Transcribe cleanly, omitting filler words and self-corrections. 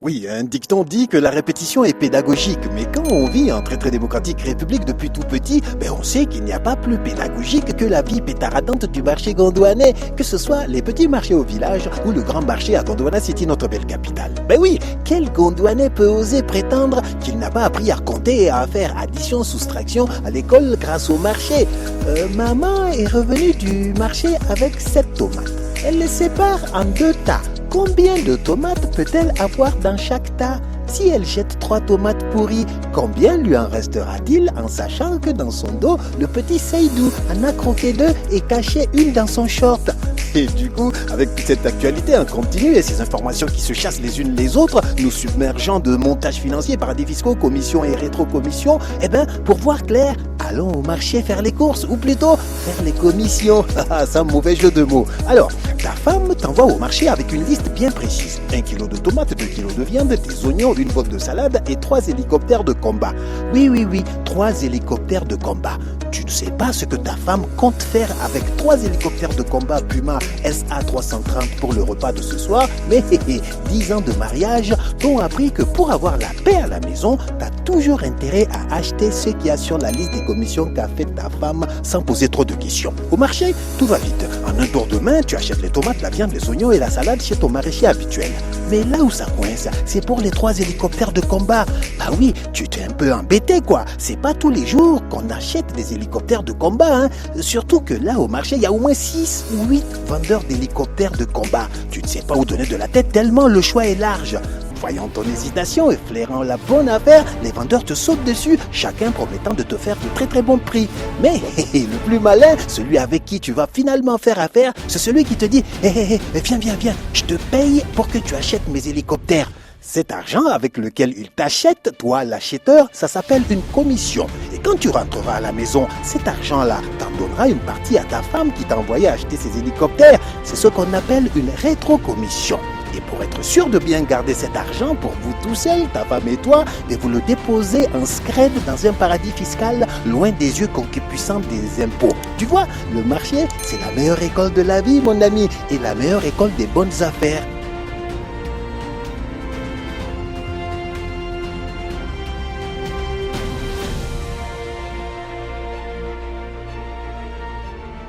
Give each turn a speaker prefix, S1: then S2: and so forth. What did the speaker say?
S1: Oui, un dicton dit que la répétition est pédagogique, mais quand on vit en très démocratique république depuis tout petit, on sait qu'il n'y a pas plus pédagogique que la vie pétaradante du marché gondouanais, que ce soit les petits marchés au village ou le grand marché à Gondwana City, notre belle capitale. Oui, quel gondouanais peut oser prétendre qu'il n'a pas appris à compter et à faire addition, soustraction à l'école grâce au marché? Maman est revenue du marché avec 7 tomates. Elle les sépare en 2 tas. Combien de tomates peut-elle avoir dans chaque tas? Si elle jette 3 tomates pourries, combien lui en restera-t-il en sachant que dans son dos, le petit Seydou en a croqué 2 et caché une dans son short? Et du coup, avec toute cette actualité en continu et ces informations qui se chassent les unes les autres, nous submergeant de montages financiers, paradis fiscaux, commissions et rétro-commissions, pour voir clair, allons au marché faire les courses, ou plutôt faire les commissions. Sans mauvais jeu de mots. Alors, ta femme t'envoie au marché avec une liste bien précise. 1 kilo de tomates, 2 kilos de viande, des oignons, une boîte de salade et 3 hélicoptères de combat. Oui, 3 hélicoptères de combat. Tu ne sais pas ce que ta femme compte faire avec 3 hélicoptères de combat Puma SA-330 pour le repas de ce soir, mais 10 ans de mariage t'ont appris que pour avoir la paix à la maison, t'as toujours intérêt à acheter ce qu'il y a sur la liste des commissions qu'a fait ta femme sans poser trop de questions. Au marché, tout va vite. En un tour de main, tu achètes les tomates, la viande, les oignons et la salade chez ton maraîcher habituel. Mais là où ça coince, c'est pour les 3 hélicoptères de combat. Oui, tu t'es un peu embêté quoi. C'est pas tous les jours qu'on achète des hélicoptères de combat. Surtout que là au marché, il y a au moins 6 ou 8 vendeurs d'hélicoptères de combat. Tu ne sais pas où donner de la tête tellement le choix est large. Voyant ton hésitation et flairant la bonne affaire, les vendeurs te sautent dessus, chacun promettant de te faire de très bons prix. Mais le plus malin, celui avec qui tu vas finalement faire affaire, c'est celui qui te dit viens, je te paye pour que tu achètes mes hélicoptères. Cet argent avec lequel il t'achète, toi l'acheteur, ça s'appelle une commission. Et quand tu rentreras à la maison, cet argent-là t'en donnera une partie à ta femme qui t'a envoyé acheter ces hélicoptères. C'est ce qu'on appelle une rétrocommission. Et pour être sûr de bien garder cet argent pour vous tout seul, ta femme et toi, et vous le déposez en scred dans un paradis fiscal loin des yeux concupiscents des impôts. Tu vois, le marché, c'est la meilleure école de la vie, mon ami, et la meilleure école des bonnes affaires.